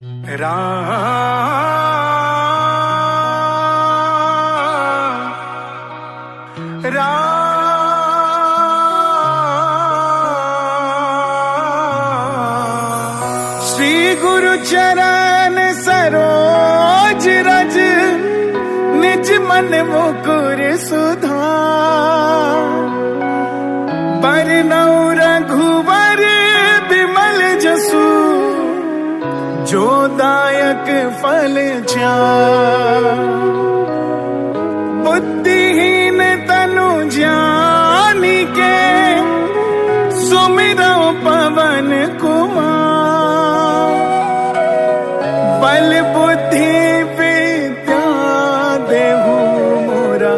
श्री गुरु चरण सरोज रज निज मन मुकुर सुधार। बरनउँ रघुवर बिमल जसु जो दायक फल चार। बुद्धिहीन तनु जानिके सुमिरौ पवन कुमार। बल बुद्धि विद्या देहु मोरा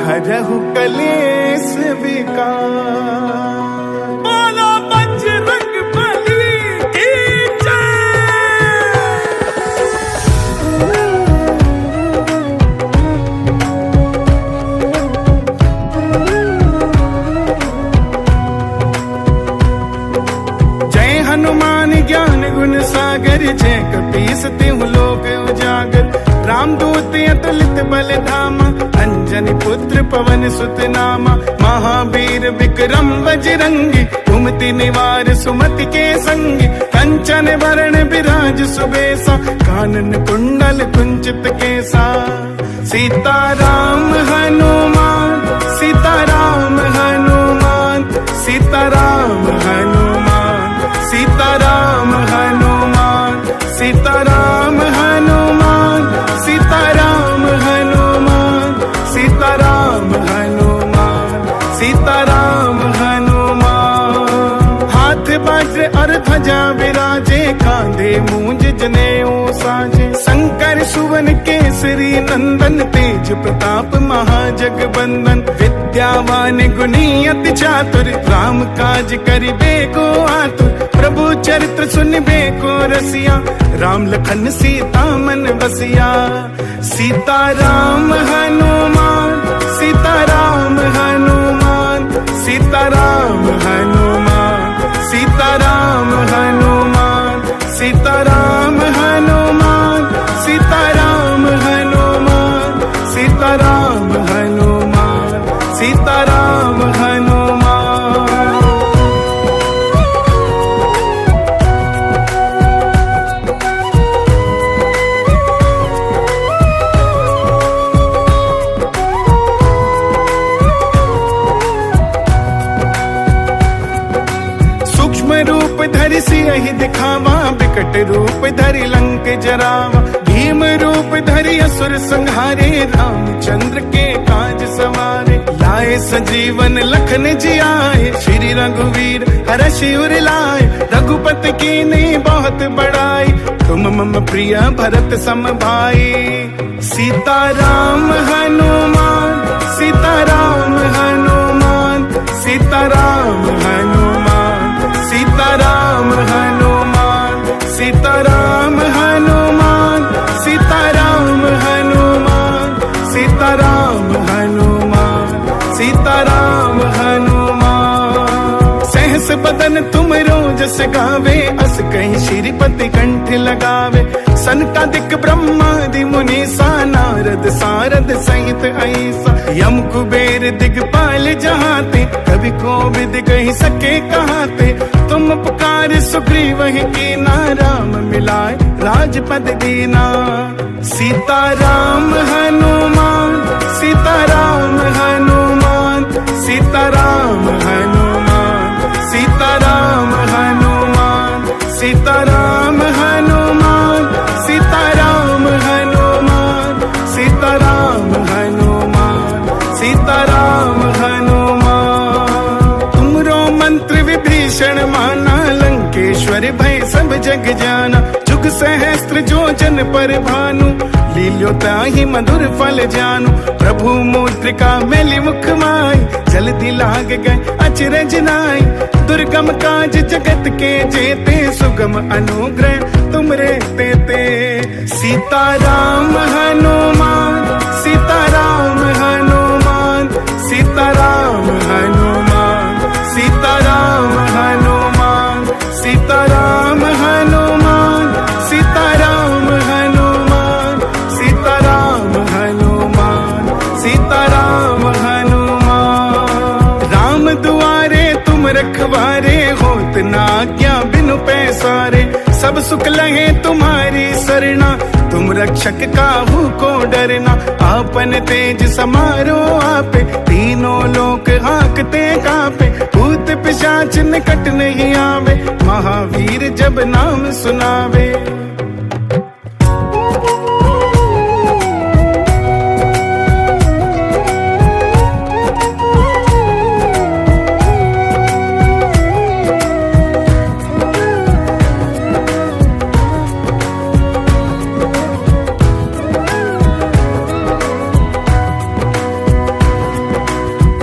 हरहु कलेश विकार। बोलो बजरंग बली की जय। हनुमान ज्ञान गुण सागर जय कपीस तिहु लोक उजागर। रामदूत अतुलित बल धामा अंजनी पुत्र पवन सुत नामा। महावीर विक्रम बजरंगी कुमति निवार सुमति के संगी। कंचन वरण विराज सुबेसा कानन कुंडल कुंचित केसा। सीताराम हनुमान सीताराम हनुमान सीताराम हनुमान सीताराम हनुमान सीताराम हनुमान सीताराम हनुमान सीताराम हनुमान सीताराम हनुमान। हाथ वज्र और ध्वजा विराजे कांधे मूंज जनेऊ साजे। शंकर सुवन केसरी नंदन तेज प्रताप महाजगबंदन। विद्यावान गुणी अति चातुर राम काज करिबे को आतुर। प्रभु चरित्र सुनिबे को रसिया राम लखन सीता मन बसिया। सीताराम हनुमान सीताराम हनुमान सीताराम हनुमान सीताराम हनुमान सीताराम हनुमान सीताराम हनुमान सीताराम हनुमान सीताराम हनुमान। रूप धरि सियहि दिखावा विकट रूप धरि लंक जरावा। भीम रूप धरि असुर संहारे रामचंद्र के काज सवारे। लाए सजीवन लखन जियाए श्री रघुवीर हरषि उर लाए। रघुपति कीन्ही बहुत बड़ाई तुम मम प्रिय भरत सम भाई। सीताराम हनुमान सीताराम हनुमान सीताराम हनुमान सीताराम हनुमान सीताराम हनुमान सीताराम हनुमान सीताराम हनुमान सीताराम हनुमान। सहस बदन तुम रोजस गावे अस कहीं श्रीपति कंठ लगावे। सनकादिक ब्रह्मादि मुनीसा नारद सारद सहित ऐसा। यम कुबेर दिगपाल जहाते कभी कोविद कही सके कहाते। तुम पुकार सुग्रीव ही कीना राम मिलाए राजपद दीना। सीताराम हनुमान सीताराम हनुमान सीताराम हनुमान सीताराम हनुमान सीताराम हनुमान सीताराम हनुमान सीताराम हनुमान सीताराम हनुमान। तुमरो मंत्र विभीषण माना लंकेश्वर भय सब जग जाना। जुग सहस्त्र जो जन पर भानु लील्यो ताहि मधुर फल जानू। प्रभु मुद्रिका मेलि मुख माई जल्दी लाग गए अचरज नाई। दुर्गम काज जगत के जेते सुगम अनुग्रह तुमरे तेते। सीताराम हनुमान सीताराम हनुमान सीताराम हनुमान सीताराम हनुमान सीताराम हनुमान सीताराम सुख लहे तुम्हारी सरना, तुम रक्षक काहू को डरना। आपन तेज समारो आपे, तीनों लोक हाँकते कांपे। भूत पिशाच निकट नहीं आवे, महावीर जब नाम सुनावे।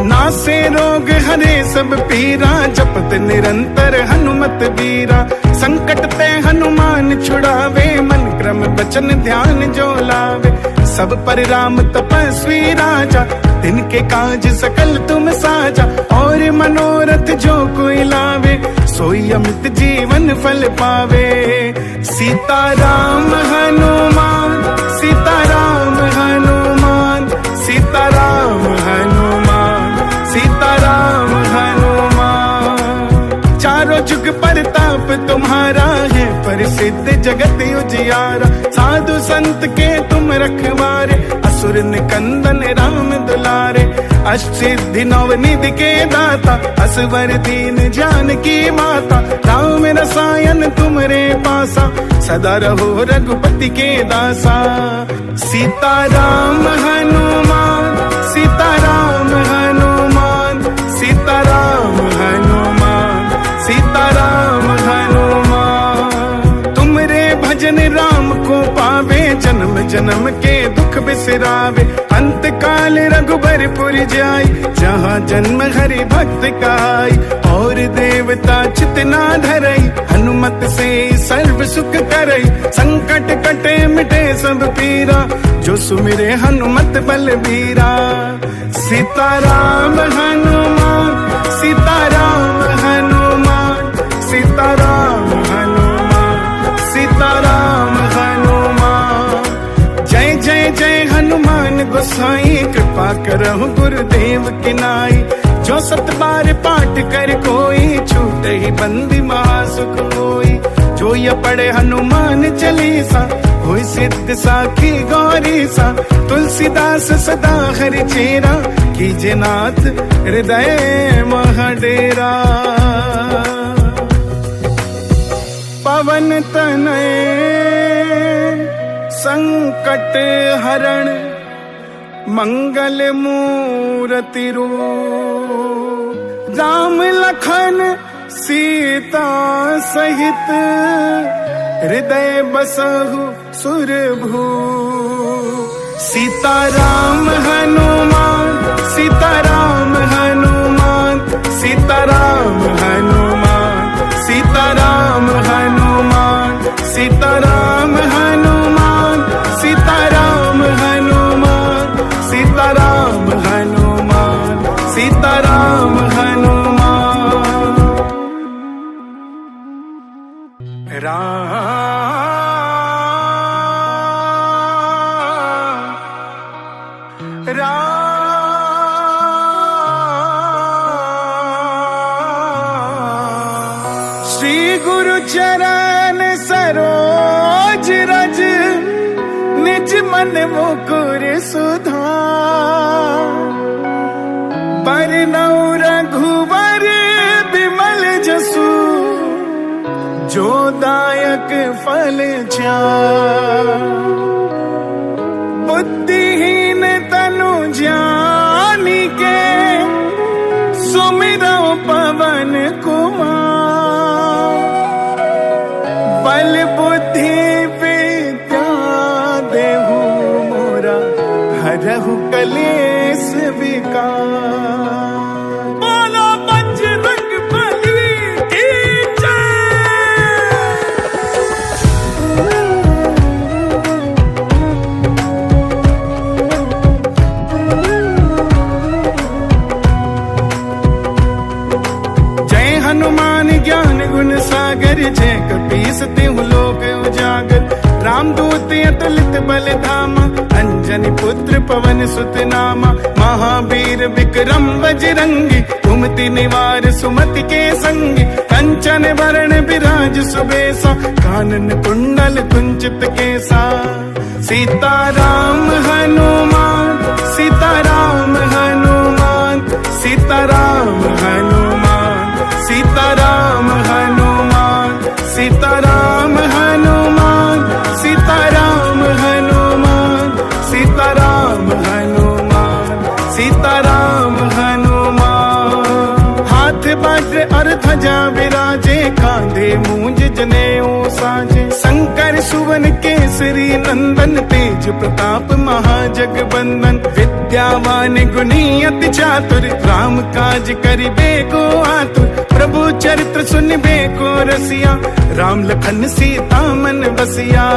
नासे रोग हरे सब पीरा, जपत निरंतर हनुमत बीरा। संकट ते हनुमान छुड़ावे, मन क्रम बचन ध्यान जो लावे। सब पर राम तपस्वी राजा, तिनके काज सकल तुम साजा। और मनोरथ जो कोई लावे, सोई अमित जीवन फल पावे। सीता राम हनुमान, सीता राम हनुमान, सीता राम हनुमान, सीता राम हनुमान। चारों जुग परताप तुम्हारा है, प्रसिद्ध जगत उजियारा। साधु संत के तुम रखवारे, असुर निकंदन राम दुलारे। अष्टसिद्धि नवनिधि के दाता, असवर दीन जानकी माता। राम रसायन तुमरे पासा, सदा रहो रघुपति के दासा। सीता राम हनुमान, सीता राम हनुमान, सीता राम हनुमान, सीता राम हनुमान। तुमरे भजन राम को पावे, जन्म जन्म के दुख बिसरावे। अंत काल रघुबरपुर जाई, जहाँ जन्म हरि भक्त काई। और देवता चित ना धरई, हनुमत से सर्व सुख करई। संकट कटे मिटे सब पीरा, जो सुमिरे हनुमत बलबीरा। सीता राम हनुमान, सीता राम हनुमान, सीता राम हनुमान, सीता राम हनुमान। जय जय जय हनुमान गोसाई, कृपा करहु गुरुदेव की नाई। जो सत बार पाठ कर कोई, छूटे ही बंदी महासुख होई। जो ये पढ़े हनुमान चालीसा, होई सिद्ध साखी गौरी सा। तुलसीदास सदा हरि चेरा, कीजे नाथ हृदय महडेरा। पवन तनय संकट हरण, मंगल मूरति रूप। राम लखन सीता सहित, हृदय बसहु सुरभू। सीता राम हनुमान, सीता राम हनुमान, सीता राम हनुमान, सीता राम हनुमान, सीता राम हनुमान, सीता राम हनुमान, सीता राम हनुमान, सीता राम हनुमान। श्री गुरु चरण सरोज रज, निज मन मुकुर सुधार। बरनउँ रघुवर बिमल जसु, जो दायक फल चार। बुद्धिहीन तनु जानी के, सुमिरौ पवन कुमार। बल बुद्धि विद्या देहु मोरा, हरहु कलेश विकार। बोलो बजरंग बली की जय। हनुमान ज्ञान गुण सागर, जय कपीस तिहु लोक उजागर। रामदूत अतुलित बल धामा, अंजनी पुत्र पवन सुत नामा। महावीर विक्रम बजरंगी, सुमति निवार सुमति के संग, कंचन वरण विराज सुबेसा, कानन कुंडल कुंचित केसा। सीताराम हनुमान, सीताराम हनुमान, सीताराम हनुमान, सीताराम हनुमान, सीताराम हनुमान, सीताराम हनुमान, सीताराम हनुमान, सीताराम हनुमान। हाथ वज्र और ध्वजा विराजे, कांधे मूंज जनेऊ साजे, शंकर सुवन केसरी नंदन, तेज प्रताप महाजगबंदन। विद्यावान गुणी अति चातुर, राम काज करिबे को आतुर। प्रभु चरित्र सुनबे को रसिया, राम लखन सीता मन बसिया।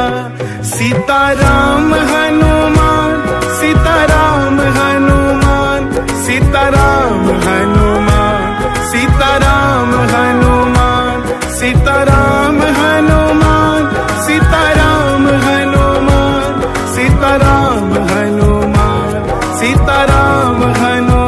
सीताराम हनुमान, सीताराम हनुमान, सीताराम हनुमान, सीताराम हनुमान, सीताराम हनुमान, सीताराम हनुमान, सीताराम हनुमान, सीताराम हनुमान।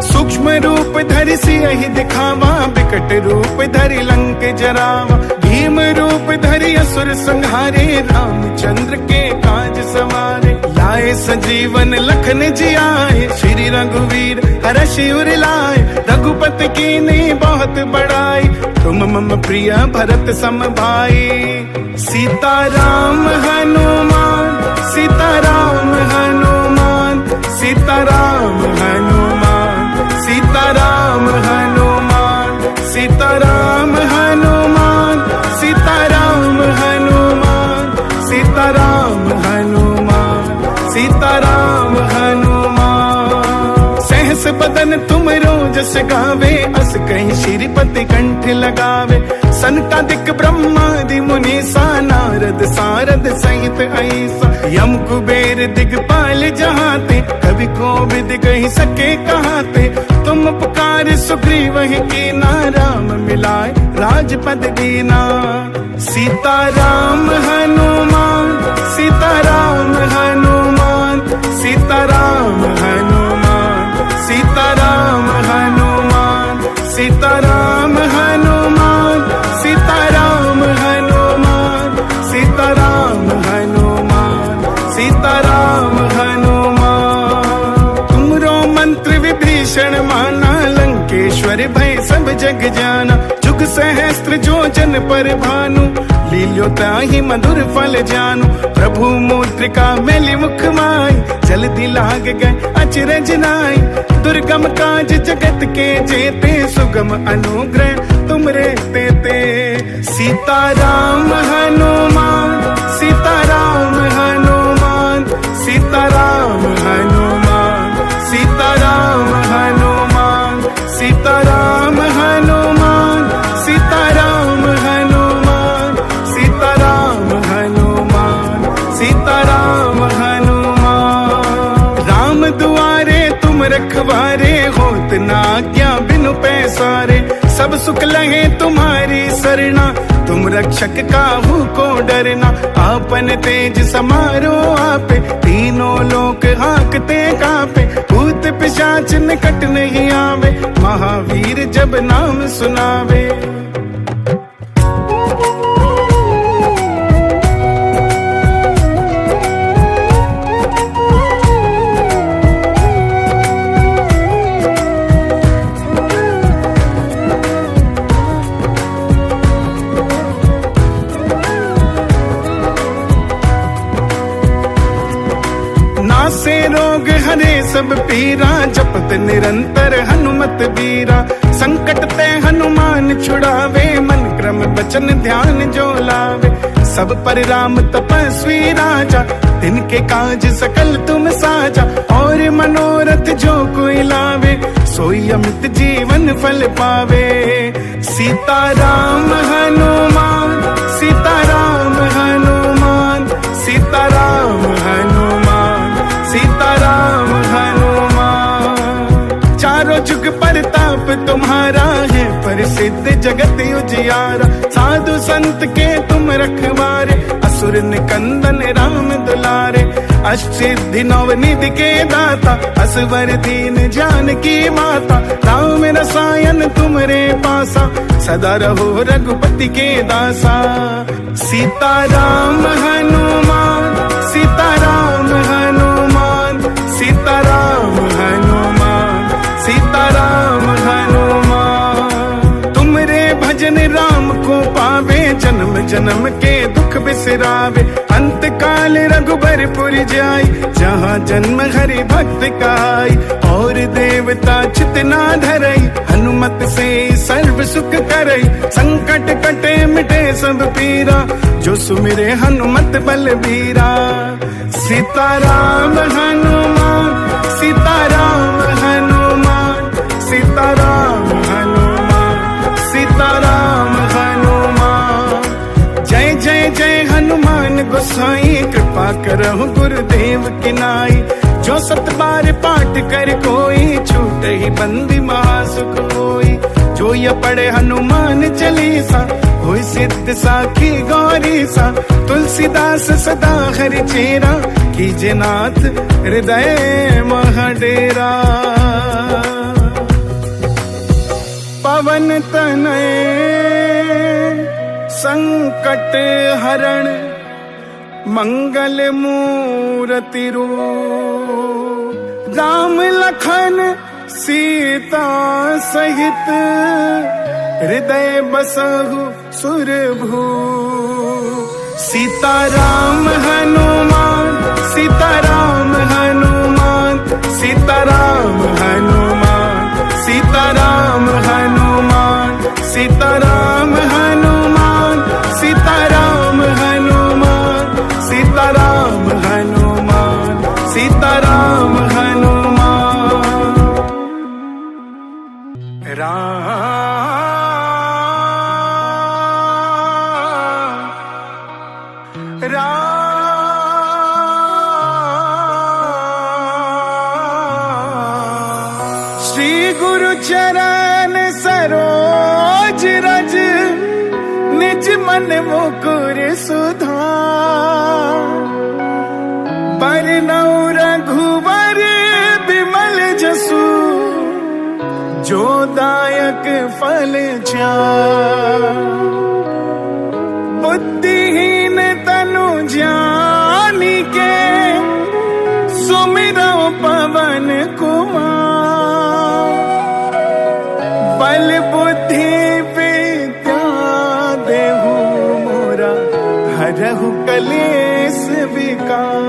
सूक्ष्म रूप धरि सियहि दिखावा, विकट रूप धरि लंक जरावा। भीम रूप धरि असुर संहारे, रामचंद्र के काज सवारे। लाए सजीवन लखन जियाए, श्री रघुवीर हरषि उर लाए। रघुपति कीन्ही बहुत बड़ाई, तुम मम प्रिय भरत सम भाई। सीताराम हनुमान, सीताराम हनुमान, सीताराम हनुमान, सीताराम हनुमान, सीताराम हनुमान, सीताराम हनुमान, सीताराम हनुमान, सीताराम हनुमान। सहस बदन तुम रोजस गावे, अस कहीं श्रीपति कंठ लगावे। सनकादिक ब्रह्मादि मुनीसा, नारद सारद सहित ऐसा। यम कुबेर दिगपाल जहाते, कवि कोविद कहि सके कहाते। तुम पुकार सुग्रीव की ना, राम मिलाए राजपद दीना। सीताराम हनुमान, सीताराम हनुमान, सीताराम हनुमान, सीताराम हनुमान, सीताराम हनुमान, सीताराम हनुमान, सीताराम हनुमान, सीताराम हनुमान। तुमरो मंत्र विभीषण माना, लंकेश्वर भय सब जग जाना। जुग सहस्त्र जो जन पर भानु, लील्यो ताहि मधुर फल जानू। प्रभु मुद्रिका मेलि मुख माई, जल्दी लाग गए अचरज नाई। दुर्गम काज जगत के जेते, सुगम अनुग्रह तुमरे तेते। सीताराम हनुमान, सीताराम हनुमान, सीताराम हनुमान, सीताराम हनुमान, सीताराम हनुमान, सीताराम हनुमान, सीताराम हनुमान, सीताराम हनुमान। राम दुआरे तुम रखवारे, होत न आज्ञा बिनु पैसारे। सब सुख लहे तुम्हारी सरना, तुम रक्षक काहू को डरना। आपन तेज समारो आपे, तीनों लोक हांकते कांपे। भूत पिशाच निकट नहीं आवे, महावीर जब नाम सुनावे। नासे रोग हरे सब पीरा, जपत निरंतर हनुमत बीरा। संकट ते हनुमान छुड़ावे, मन क्रम वचन ध्यान जो लावे। सब पर राम तपस्वी राजा, तिनके काज सकल तुम साजा। और मनोरथ जो कोई लावे, सोई अमित जीवन फल पावे। सीताराम हनुमान, सीताराम हनुमान, सीताराम हनुमान, सीताराम हनुमान। तुम्हारा है प्रसिद्ध जगत उजियारा। साधु संत के तुम रखवारे, असुर निकंदन राम दुलारे। अष्टसिद्धि नवनिधि के दाता, असवर दीन जानकी माता। राम रसायन तुमरे पासा, सदा रहो रघुपति के दासा। सीताराम हनुमान, सीताराम हनुमान, सीताराम हनुमान, सीताराम हनुमान। तुमरे भजन राम को पावे, जन्म जन्म के दुख बिसरावे। अंत काल रघुबरपुर जाई, जहाँ जन्म हरि भक्त काई। और देवता चित ना धरई, हनुमत से सर्व सुख करई। संकट कटे मिटे सब पीरा, जो सुमिरे हनुमत बलबीरा। सीताराम हनुमान, सीताराम हनुमान, सीताराम हनुमान, सीताराम हनुमान। जय जय जय हनुमान गोसाई, कृपा करहु गुरुदेव की नाई। जो सत बार पाठ कर कोई, छूट ही बंदी महासुख होई। जो ये पढ़े हनुमान चालीसा, होई सिद्ध साखी गौरी सा। तुलसीदास सदा हरि चेरा, कीजे नाथ हृदय महडेरा। पवन तनय संकट हरण, मंगल मूरति रूप। राम लखन सीता सहित, हृदय बसहु सुरभू। सीताराम हनुमान, सीताराम हनुमान, सीताराम हनुमान, सीताराम हनुमान, सीताराम हनुमान, सीताराम हनुमान, सीताराम हनुमान, सीताराम हनुमान। राम राम श्री गुरु चरण सरोज रज, निज मन मुकुर सुधार। बरनउँ रघुवर बिमल जसु, जो दायक फल चार। बुद्धिहीन तनु जानिके, सुमिरौ पवन कुमार। बल बुद्धि विद्या देहु मोरा, हरहु कलेश विकार।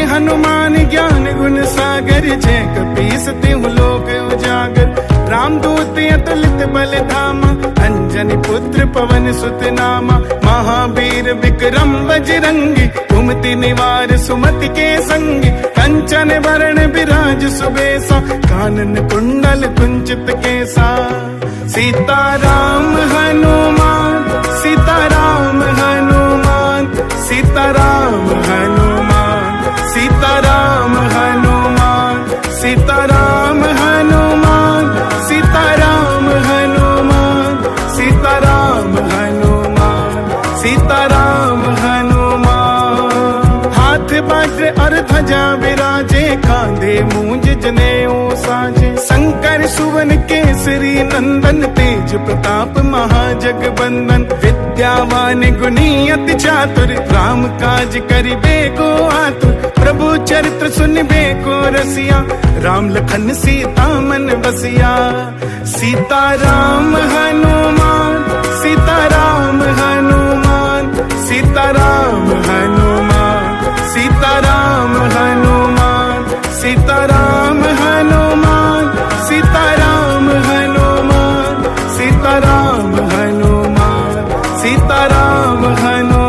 हनुमान ज्ञान गुण सागर, जय कपीस तिहु लोक उजागर। रामदूत अतुलित बल धामा, अंजनी पुत्र पवन सुत नामा। महावीर विक्रम बजरंगी, कुमति निवार सुमति के संगी। कंचन वरण विराज सुबेसा, कानन कुंडल कुंचित केसा। सीताराम हनुमान, सीताराम हनुमान, सीताराम हनुमान, सीताराम हनुमान, सीताराम हनुमान, सीताराम हनुमान, सीताराम हनुमान, सीताराम हनुमान। हाथ वज्र और ध्वजा विराजे, कांधे मूंज जनेऊ साजे। शंकर सुवन केसरी नंदन, तेज प्रताप महाजगबंदन। विद्यावान गुणी अति चातुर, राम काज करिबे को आतुर। प्रभु चरित्र सुनिबे को रसिया, राम लखन सीता मन बसिया। सीताराम हनुमान, सीताराम हनुमान, सीताराम हनुमान, सीताराम हनुमान, सीताराम हनुमान, सीताराम हनुमान, सीताराम हनुमान, सीताराम हनुमान।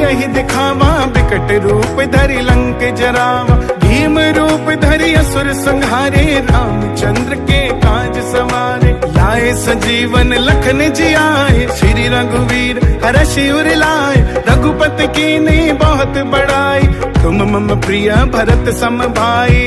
यही दिखावा, बिकट रूप धरि लंक जरावा। भीम रूप धरि असुर संहारे, रामचंद्र के काज सवारे। लाए सजीवन लखन जियाए, श्री रघुवीर हरषि उर लाए। रघुपति कीन्ही बहुत बड़ाई, तुम मम प्रिय भरत सम भाई।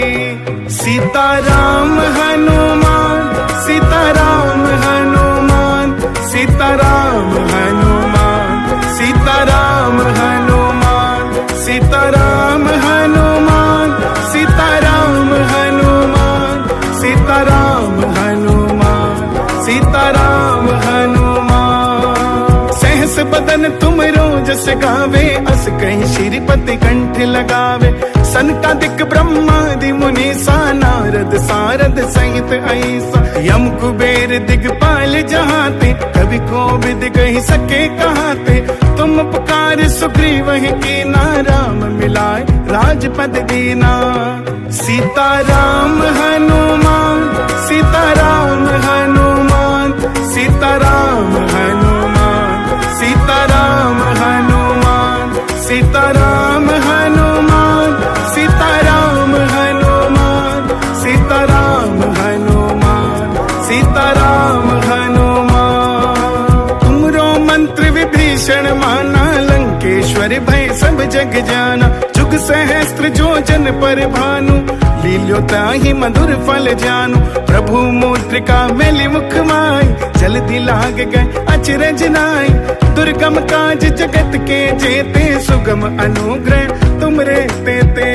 सीताराम हनुमान, सीताराम हनुमान, सीताराम हनुमान, सीताराम हनुमान, सीताराम हनुमान, सीताराम हनुमान, सीताराम हनुमान, सीताराम हनुमान। सहस बदन तुम रोजस गावे, अस कहीं श्रीपति कंठ लगावे। सनकादिक ब्रह्मादि मुनीसा, नारद सारद सहित ऐसा। यम कुबेर दिगपाल जहाते, कवि कोविद कहि सके कहाते। तुम पुकार सुग्रीव की ना, राम मिलाए राजपद दीना। सीताराम हनुमान, सीताराम हनुमान, सीताराम हनुमान, सीताराम हनुमान, सीताराम हनुमान, सीताराम हनुमान, सीताराम हनुमान, सीताराम हनुमान। तुमरो मंत्र विभीषण माना, लंकेश्वर भय सब जग जाना। जुग सहस्त्र जो जन पर भानु, लील्यो ताहि मधुर फल जानू। प्रभु मुद्रिका मेलि मुख माई, जल्दी लाग गए अचरज नाई। दुर्गम काज जगत के जेते, सुगम अनुग्रह तुमरे तेते।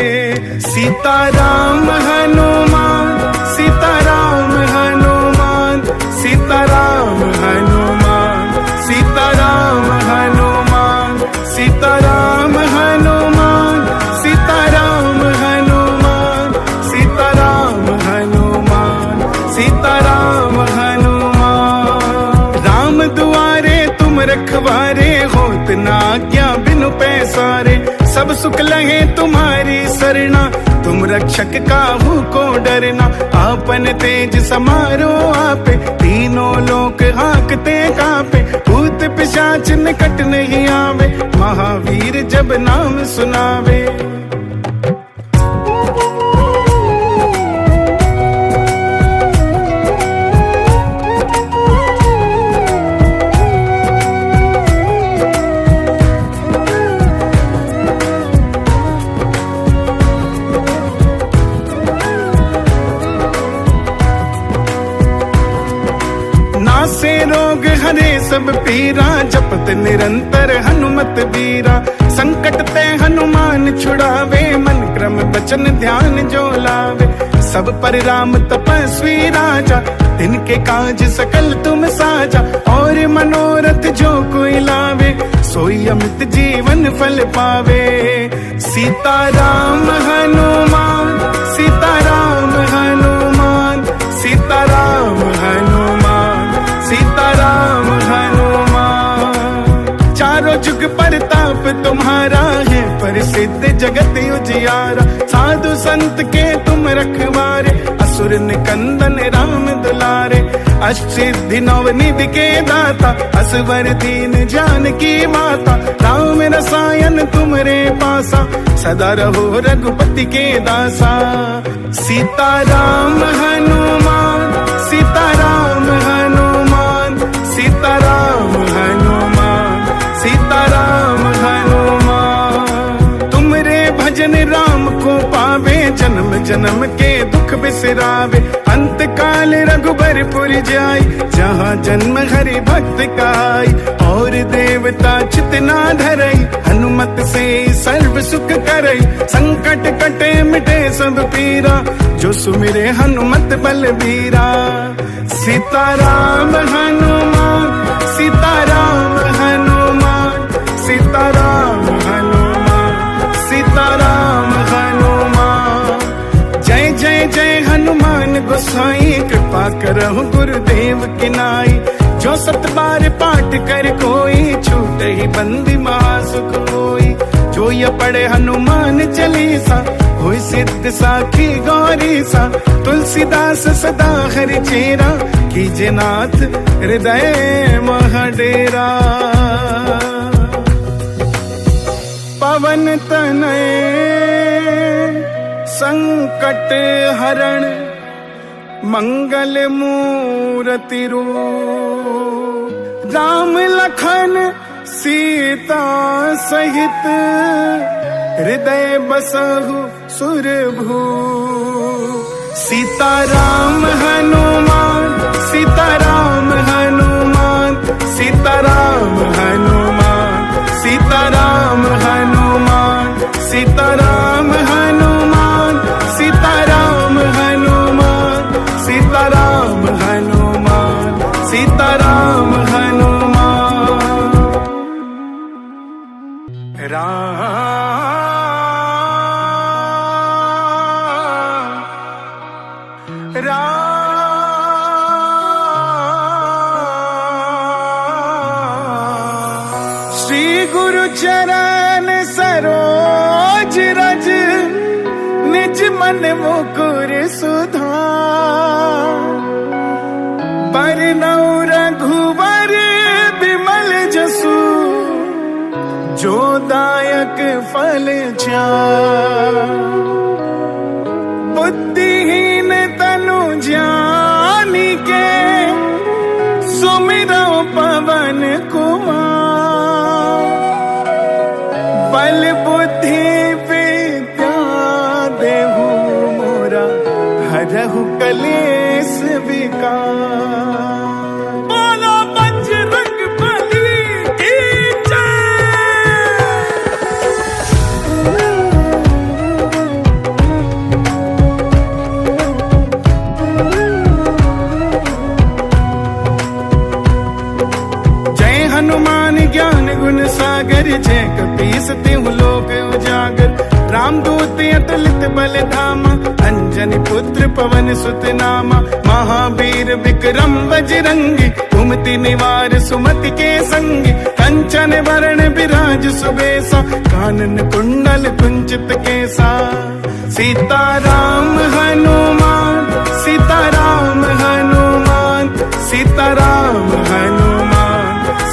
सीताराम हनुमान, सीताराम हनुमान, सीताराम हनुमान, सीताराम हनुमान, सीताराम हनुमान, सीताराम हनुमान, सीताराम हनुमान, सीताराम हनुमान। राम दुआरे तुम रखवारे, होत न आज्ञा बिनु पैसारे। सब सुख लहे तुम्हारी सरना, तुम रक्षक काहू को डरना। आपन तेज समारो आपे, तीनों लोक हाकते कापे। भूत पिशाच निकट नहीं आवे, महावीर जब नाम सुनावे। नासे रोग हरे सब पीरा, जपत निरंतर हनुमत बीरा। संकट ते हनुमान छुड़ावे, मन क्रम बचन ध्यान जो लावे। सब पर राम तपस्वी राजा, तिनके काज सकल तुम साजा। और मनोरथ जो कोई लावे, सोई अमित जीवन फल पावे। सीताराम हनुमान, सीताराम हनुमान, सीताराम हनुमान, सीताराम हनुमान। चारों जुग परताप तुम्हारा है, प्रसिद्ध जगत उजियारा। साधु संत के तुम रखवारे, असुर निकंदन राम दुलारे। अष्टसिद्धि नवनिधि के दाता, असवर दीन जानकी माता। राम रसायन तुमरे पासा, सदा रहो रघुपति के दासा। सीताराम हनुमान, सीताराम हनुमान, सीताराम हनुमान, सीताराम हनुमान। तुमरे भजन राम को पावे, जन्म जन्म के दुख बिसरावे। अंत काल रघुबर जाई, जहाँ जन्म हरि भक्त काई। और देवता चित ना धरई, हनुमत से सर्व सुख करई। संकट कटे मिटे सब पीरा, जो सुमिरे हनुमत बलबीरा। सीताराम हनुमान, सीताराम हनुमान, सीताराम हनुमान, सीताराम हनुमान। जय जय जय हनुमान गोसाई, कृपा करहु गुरुदेव की नाई। जो सत बार पाठ कर कोई, छूटे ही बंदी महासुख होई। जो ये पढ़े हनुमान चालीसा, होई सिद्ध साखी गौरी सा। तुलसीदास सदा हरि चेरा, कीजे नाथ हृदय महडेरा। पवन तनय संकट हरण मंगल मूर्ति रूप। राम लखन सीता सहित हृदय बसहु सुरभू। सीताराम हनुमान सीताराम हनुमान सीताराम हनुमान सीताराम हनुमान सीताराम हनुमान सीताराम हनुमान सीताराम हनुमान सीताराम हनुमान। राम श्री गुरु चरण सरोज रज निज मन मुकुर सुधार। बरनउँ रघुवर बिमल जसु जो दायक फल चार। बुद्धिहीन तनु जानिके सुमिरौ पवन कुमार। बल बुद्धि विद्या देहु मोरा हरहु कलेश विकार। बोलो बजरंग बली की जय। हनुमान ज्ञान गुण सागर जय कपीस तिहु लोक उजागर। रामदूत अतुलित बल धामा अंजनी पुत्र पवन सुत नामा। महावीर विक्रम बजरंगी कुमति निवार सुमति के संगी। कंचन वरण विराज सुबेसा कानन कुंडल कुंचित केसा। सीताराम हनुमान सीताराम हनुमान सीताराम हनुमान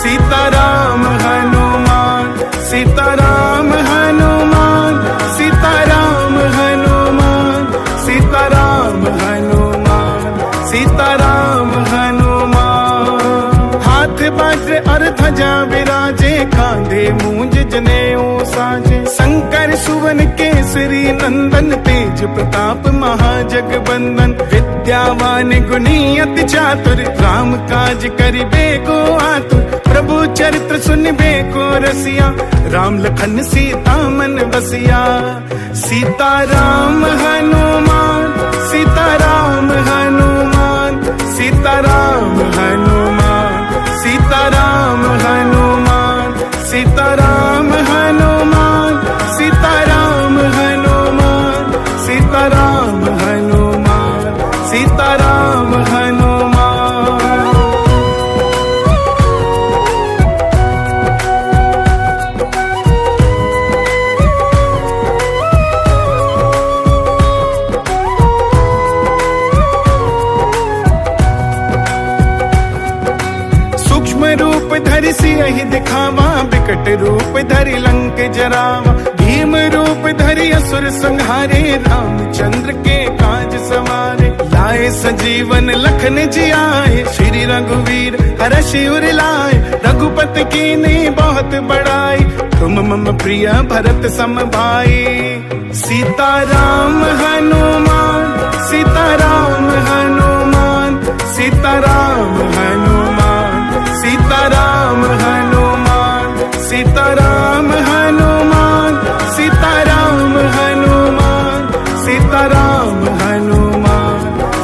सीताराम हनुमान सीताराम हनुमान सीताराम हनुमान सीताराम हनुमान सीताराम हनुमान। हाथ वज्र और ध्वजा विराजे कांधे मूंज जनेऊ साजे। शंकर सुवन केसरी नंदन तेज प्रताप महाजगबंदन। विद्यावान गुणी अति चातुर राम काज करिबे को आतुर। प्रभु चरित्र सुनिबे को रसिया राम लखन सीता मन बसिया। सीताराम हनुमान सीताराम हनुमान सीताराम हनुमान सीताराम हनुमान सीताराम हनुमान सीताराम हनुमान सीताराम हनुमान सीताराम हनुमान। रूप धरि सियहि दिखावा बिकट रूप धरि लंक जरावा। भीम रूप धरि असुर संहारे रामचंद्र के काज सवारे। लाए सजीवन लखन जियाए श्री रघुवीर हरषि उर लाए। रघुपति कीन्ही बहुत बड़ाई तुम मम प्रिय भरत सम भाई। सीताराम हनुमान सीताराम हनुमान सीताराम हनुमान सीताराम हनुमान सीताराम हनुमान सीताराम हनुमान सीताराम हनुमान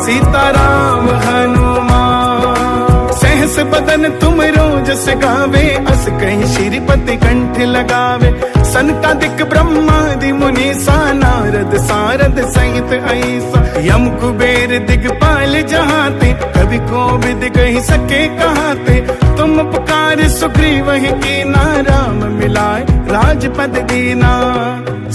सीताराम हनुमान। सहस बदन तुम रोजस गावे अस कहीं श्रीपति कंठ लगावे। सनकादिक ब्रह्मादि मुनीसा नारद सारद सहित ऐसा। यम कुबेर दिगपाल जहाते कवि कोविद कहि सके कहाते। तुम पुकार सुग्रीव की ना राम मिलाए राजपद दीना।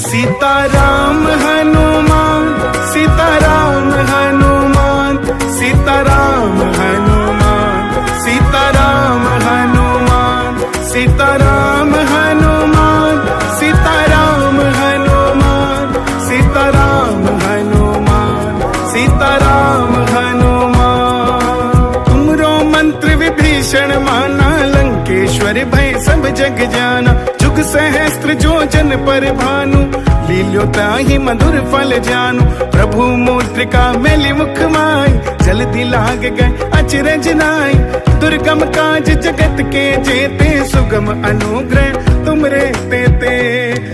सीताराम हनुमान सीताराम हनुमान सीताराम हनुमान सीताराम हनुमान सीताराम हनुमान सीताराम जग जाना, जुग सहस्त्र जो जन पर भानु, लील्यो ताहि मधुर फल जानू। प्रभु मुद्रिका मेली मुख माई, जल्दी लाग गए अचरज नाई। दुर्गम काज जगत के जेते, सुगम अनुग्रह तुमरे तेते।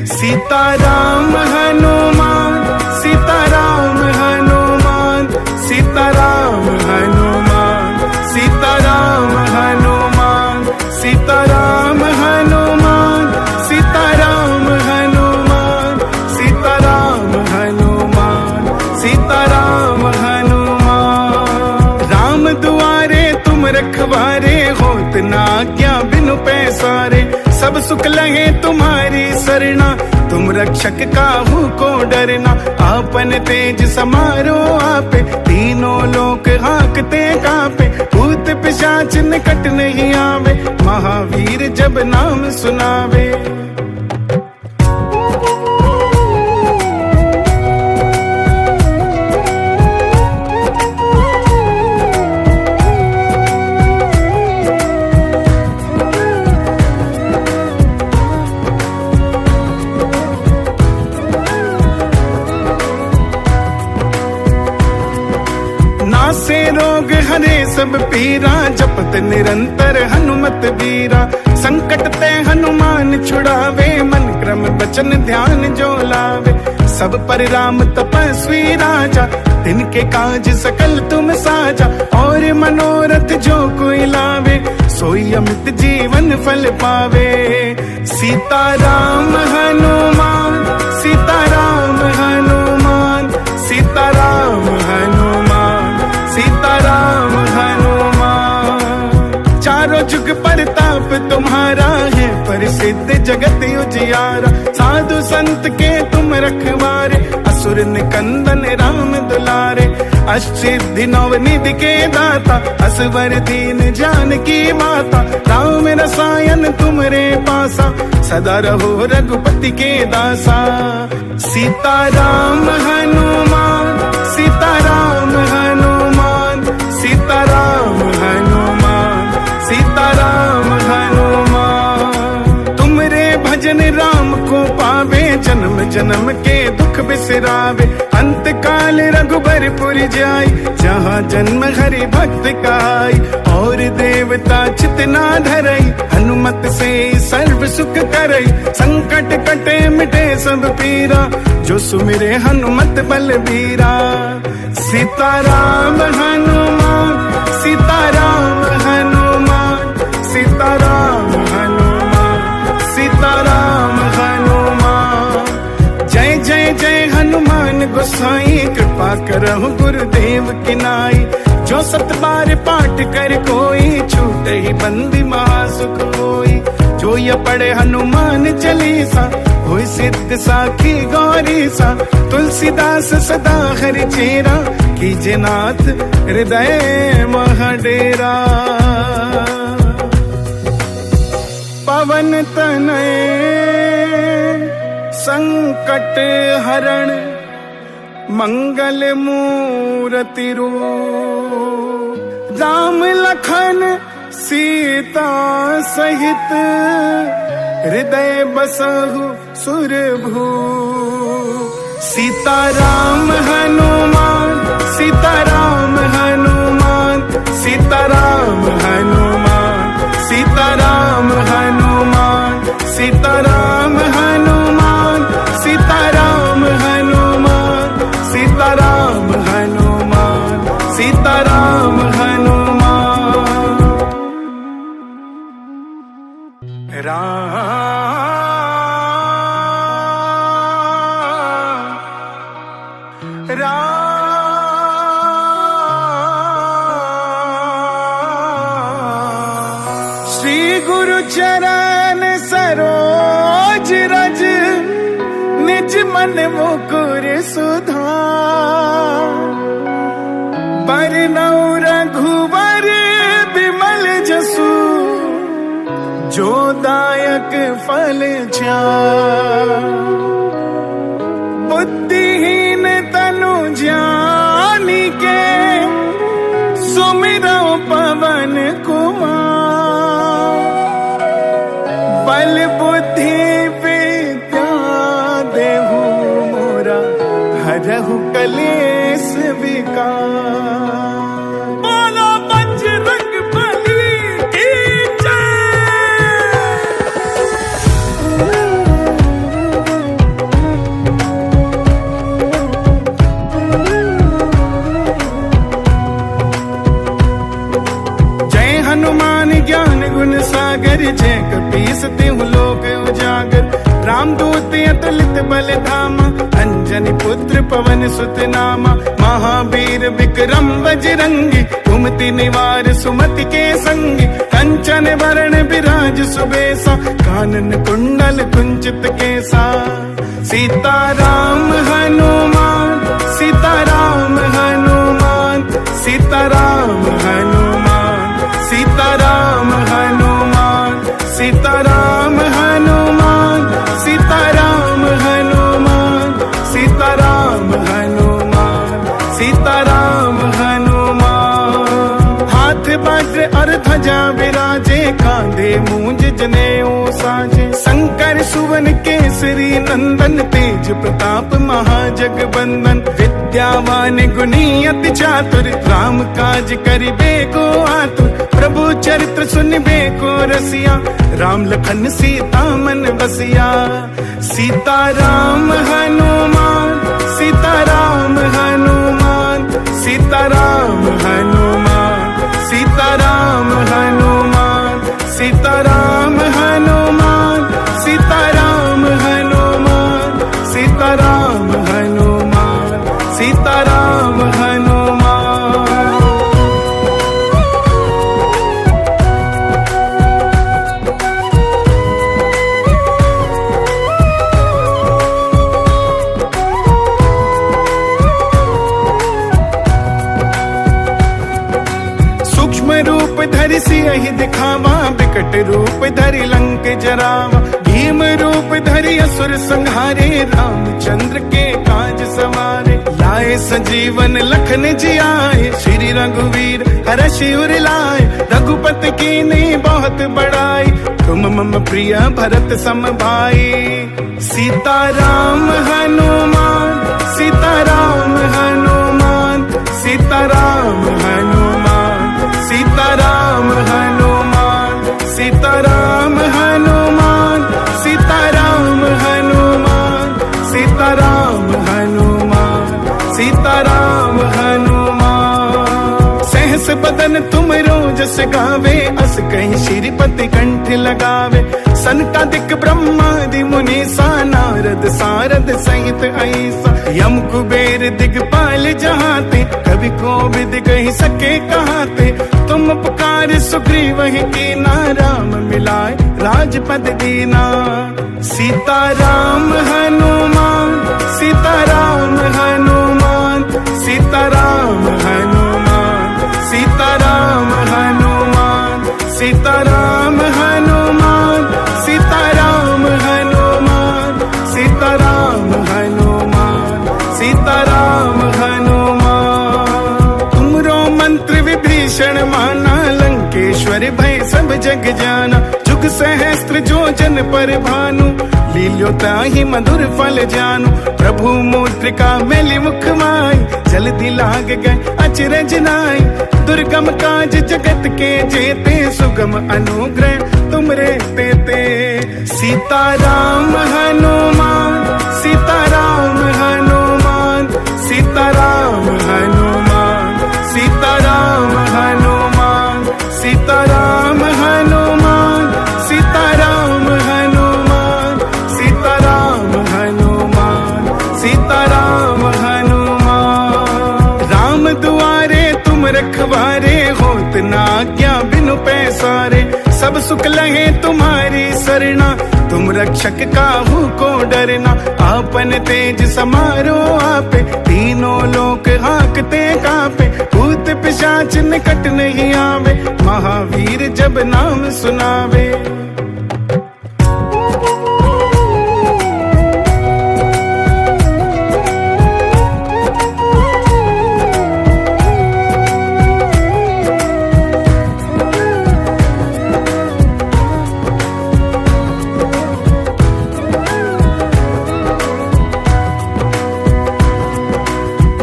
सीताराम हनुमान, सीताराम हनुमान, सीताराम हनुमान, सीताराम हनुमान, सीताराम हनुमान, सीताराम हनुमान, सीताराम हनुमान, सीताराम हनुमान। राम दुआरे तुम रखवारे, होत ना क्या बिनु पैसारे। सब सुख लगे तुम्हारी सरना, तुम रक्षक काहू को डरना। आपन तेज समारो आपे, तीनों लोक हाँकते कांपे। भूत पिशाच निकट नहीं आवे, महावीर जब नाम सुनावे। से रोग हरे सब पीरा, जपत निरंतर हनुमत वीरा। संकट ते हनुमान छुड़ावे, मन क्रम वचन ध्यान जो लावे। सब पर राम तपस्वी राजा, तिनके काज सकल तुम साजा। और मनोरथ जो कोई लावे, सोई अमित जीवन फल पावे। सीताराम हनुमान, सीताराम हनुमान, सीताराम हनुमान, सीताराम हनुमान। चारों जुग परताप तुम्हारा है, प्रसिद्ध जगत उजियारा। साधु संत के तुम रखवारे, असुर निकंदन राम दुलारे। अष्टसिद्धि नवनिधि के दाता, असवर दीन जानकी माता। राम रसायन तुमरे पासा, सदा रहो रघुपति के दासा। सीताराम हनुमान, सीताराम हनुमान, सीताराम हनुमान, सीताराम हनुमान। तुमरे भजन राम को पावे, जन्म जन्म के दुख बिसरावे। अंत काल रघुबरपुर जाई, जहाँ जन्म हरि भक्त काई। और देवता चित ना धरई, हनुमत से सर्व सुख करई। संकट कटे मिटे सब पीरा, जो सुमिरे हनुमत बलबीरा। सीताराम हनुमान, सीताराम हनुमान, सीताराम हनुमान, सीताराम हनुमान। जय जय जय हनुमान गोसाई, कृपा करहु गुरुदेव की नाई। जो सत बार पाठ कर कोई, छूटे ही बंदी महासुख होई। जो ये पढ़े हनुमान चालीसा, होई सिद्ध साखी गौरी सा। तुलसीदास सदा हरि चेरा, कीजे नाथ हृदय महडेरा। पवन तनय संकट हरण, मंगल मूर्ति रूप। राम लखन सीता सहित, हृदय बसहु सुरभू। सीताराम हनुमान, सीताराम हनुमान, सीताराम हनुमान, सीताराम हनुमान, सीताराम हनुमान, सीताराम हनुमान, सीताराम हनुमान, सीताराम हनुमान। राम श्री गुरु चरण सरोज रज, निज मन मुकुर सुधार। बरनउँ रघुवर बिमल जसु, जो दायक फल चार। बुद्धिहीन तनु जानी के, सुमिरौ पवन कुमार। हनुमान ज्ञान गुण सागर, जय कपीस तिहु लोक उजागर। रामदूत अतुलित बल धामा, अंजनी पुत्र पवन सुत नामा। महावीर विक्रम बजरंगी, कुमति निवार सुमति के संगी। कंचन वरण विराज सुबेसा, कानन कुंडल कुंचित केसा। सीताराम हनुमान, सीताराम हनुमान, सीताराम हनुमान, सीताराम हनुमान, सीताराम हनुमान, सीताराम हनुमान, सीताराम हनुमान, सीताराम हनुमान। हाथ वज्र और ध्वजा विराजे, कांधे मूंज जनेऊ साजे। शंकर सुवन केसरी नंदन, तेज प्रताप महाजगबंदन। विद्यावान गुणी अति चातुर, राम काज करिबे को आतुर। प्रभु चरित्र सुनिबे को रसिया, राम लखन सीता मन बसिया। सीताराम हनुमान, सीताराम हनुमान, सीताराम हनुमान, सीताराम हनुमान, सीताराम हनुमान, सीताराम हनुमान, सीताराम हनुमान, सीताराम हनुमान। रूप धरि सियहि दिखावा, विकट रूप धरि लंक जरावा। भीम रूप धरि असुर संहारे, रामचंद्र के काज सवारे। लाए संजीवन लखन जियाए, श्री रघुवीर हरषि उर लाए। रघुपति कीन्ही बहुत बड़ाई, तुम मम प्रिय भरत सम भाई। सीताराम हनुमान, सीताराम हनुमान, सीताराम हनुमान, सीताराम हनुमान, सीताराम हनुमान, सीताराम हनुमान, सीताराम हनुमान, सीताराम हनुमान। सहस बदन तुम रोजस गावे, अस कहीं श्रीपति कंठ लगावे। सनकादिक ब्रह्मादि मुनीसा, नारद सारद सहित ऐसा। यम कुबेर दिगपाल जहाते, कवि कोविद कहि सके कहाते। तुम पुकार सुग्रीव ही कीना, राम मिलाए राजपद दीना। सीताराम हनुमान, सीताराम हनुमान, सीताराम हनुमान, सीताराम हनुमान, सीताराम हनुमान, सीताराम हनुमान, सीताराम हनुमान, सीताराम हनुमान। तुमरो मंत्र विभीषण माना, लंकेश्वर भय सब जग जाना। जुग सहस्त्र जो जन पर भानु, लील्यो ताहि मधुर फल जानू। प्रभु मुद्रिका मेलि मुख माई, जल्दी लाग गए अचरज नाई। दुर्गम काज जगत के जेते, सुगम अनुग्रह तुमरे तेते। सीताराम हनुमान, सीताराम हनुमान, सीताराम हनुमान, सीताराम हनुमान, सीताराम हनुमान, सीताराम हनुमान, सीताराम हनुमान, सीताराम हनुमान। राम दुआरे तुम रखवारे, होत न आज्ञा बिनु पैसारे। सब सुख लहे तुम्हारी सरना, तुम रक्षक काहू को डरना। आपन तेज समारो आपे, तीनों लोक हाँकते कांपे। भूत पिशाच निकट नहीं आवे, महावीर जब नाम सुनावे।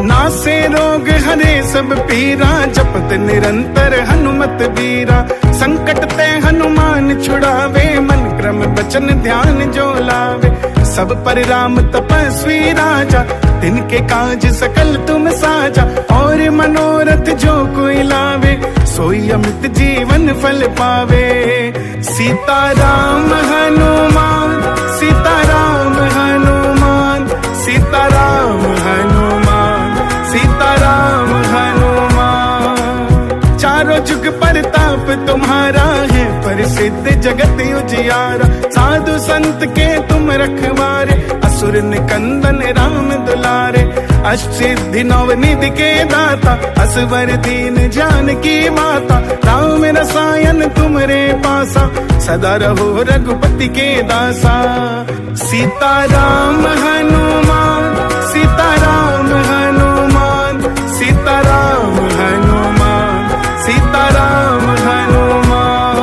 नासे रोग हरे सब पीरा, जपत निरंतर हनुमत वीरा। संकट ते हनुमान छुड़ावे, मन क्रम वचन ध्यान जो लावे। सब पर राम तपस्वी राजा, तिनके काज सकल तुम साजा। और मनोरथ जो कोई लावे, सोई अमित जीवन फल पावे। सीताराम हनुमान, सीताराम हनुमान, सीताराम हनुमान, सीताराम हनुमान। चारों जुग परताप तुम्हारा है, प्रसिद्ध जगत उजियारा। साधु संत के तुम रखवारे, असुर निकंदन राम दुलारे। अष्टसिद्धि नवनिधि के दाता, असवर दीन जानकी माता। राम रसायन तुमरे पासा, सदा रहो रघुपति के दासा। सीताराम हनुमान, सीताराम हनुमान, सीताराम हनुमान, सीताराम हनुमान।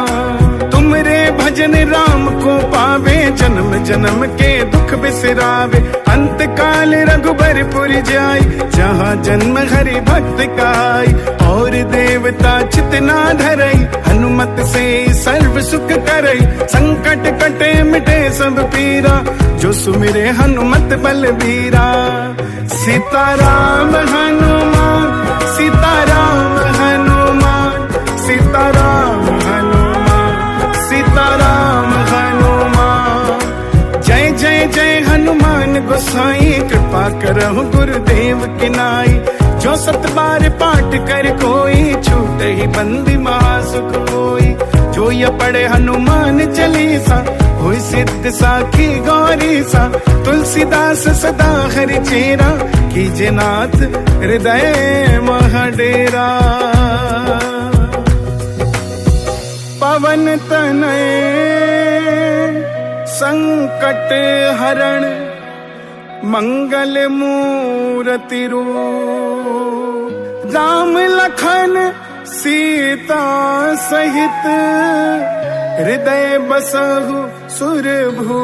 तुमरे भजन राम को पावे, जन्म जन्म के दुख बिसरावे। अंत काल रघुबरपुर जाई, जहाँ जन्म हरि भक्त काई। और देवता चितना धरई, हनुमत से सर्व सुख करई। संकट कटे मिटे सब पीरा, जो सुमिरे हनुमत बलबीरा। सीताराम हनुमान, सीताराम हनुमान, सीताराम हनुमान, सीताराम हनुमान। जय जय जय हनुमान गोसाई, कृपा करहु गुरुदेव की नाई। जो सत बार पाठ कर कोई, छूटे ही बंदी महासुख होई। जो ये पढ़े हनुमान चालीसा, होई सिद्ध साखी गौरी सा। तुलसीदास सदा हरि चेरा, कीजे नाथ हृदय महडेरा। पवन तनय संकट हरण, मंगल मूरति रूप। राम लखन सीता सहित, हृदय बसहु सुरभू।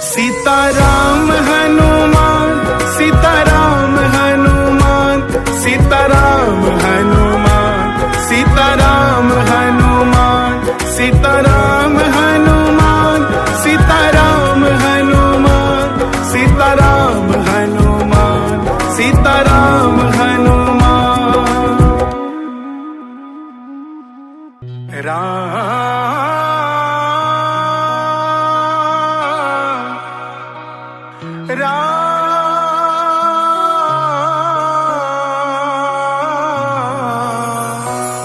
सीताराम हनुमान, सीताराम हनुमान, सीताराम हनुमान, सीताराम हनुमान, सीताराम हनुमान, सीताराम हनुमान, सीताराम हनुमान, सीताराम हनुमान। राम राम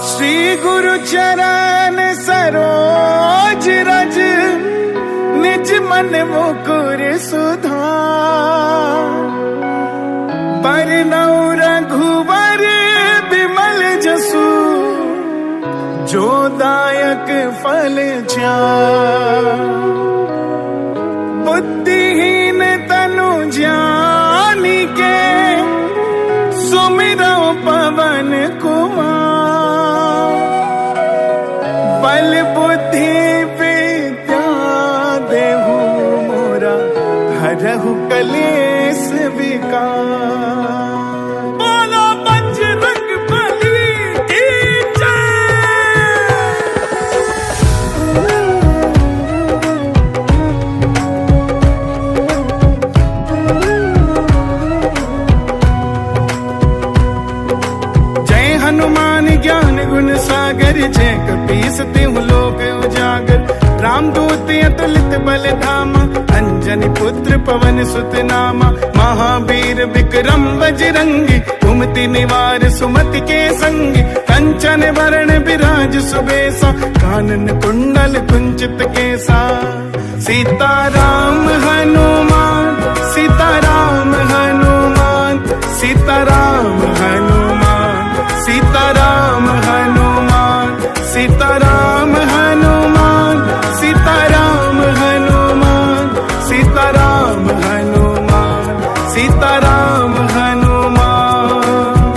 श्री गुरु चरण सरोज रज, निज मन मुकुर सुधार। बरनउँ रघुवर बिमल जसु, जो दायक फल चार। बुद्धिहीन तनु जानिके, सुमिरौ पवन कुमार। बल बुद्धि विद्या देहु मोरा, हरहु कलेश विकार। बोलो बजरंग बली की जय। हनुमान ज्ञान गुण सागर, जय कपीस तिहु लोक उजागर। रामदूत अतुलित बल धामा, अंजनी पुत्र पवन सुत नामा। महावीर विक्रम बजरंगी, कुमति निवार सुमति के संगी। कंचन वरण विराज सुबेसा, कानन कुंडल कुंचित केसा। सीताराम हनुमान, सीताराम हनुमान, सीताराम हनुमान, सीताराम हनुमान, सीताराम हनुमान, सीताराम हनुमान, सीताराम हनुमान, सीताराम हनुमान।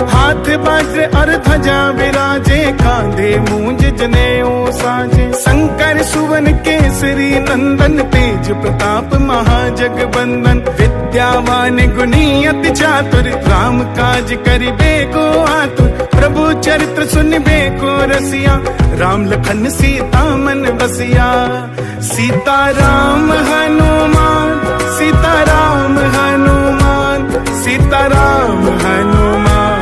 हाथ वज्र और ध्वजा विराजे, कांधे मूंज जनेऊ साजे। शंकर सुवन केसरी नंदन, तेज प्रताप महाजगबंदन। विद्यावान गुणी अति चातुर, राम काज करिबे को आतुर। प्रभु चरित्र सुनिबे को रसिया, राम लखन सीता मन बसिया। सीताराम हनुमान, सीताराम हनुमान, सीताराम हनुमान,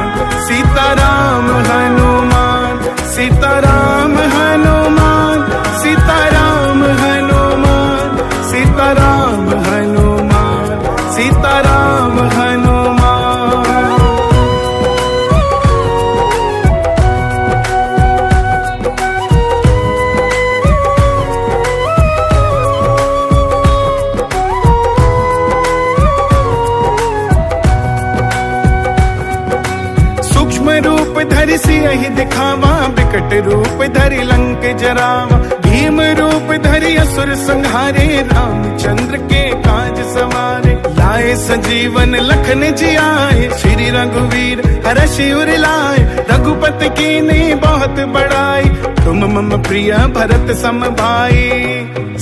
सीताराम हनुमान, सीताराम हनुमान, सीताराम हनुमान, सीताराम हनुमान, सीताराम हनुमान। सूक्ष्म रूप धरि सियहि दिखावा, विकट रूप धरि लंक जरावा। भीम रूप धरि असुर संहारे, रामचंद्र के काज सवारे। लाए संजीवन लखन जियाए, श्री रघुवीर हरषि उर लाए। रघुपति कीन्ही बहुत बड़ाई, तुम मम प्रिय भरत सम भाई।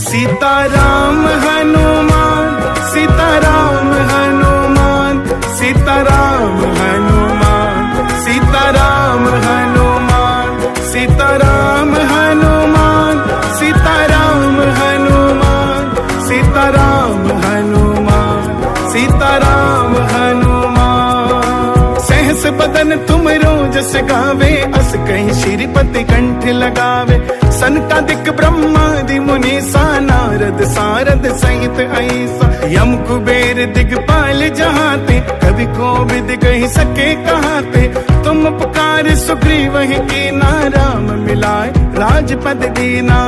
सीताराम हनुमान, सीताराम हनुमान, सीताराम हनुमान, सीताराम हनुमान, सीताराम हनुमान, सीताराम हनुमान, सीताराम हनुमान, सीताराम हनुमान। सहस बदन तुम रोजस गावे, अस कहीं श्रीपति कंठ लगावे। सनकादिक ब्रह्मादि मुनि सा, नारद सारद सहित ऐसा। यम कुबेर दिगपाल जहाते, कवि कोविद कहि सके कहाते। तुम पुकार सुग्रीव की ना, राम मिलाए राजपद दीना।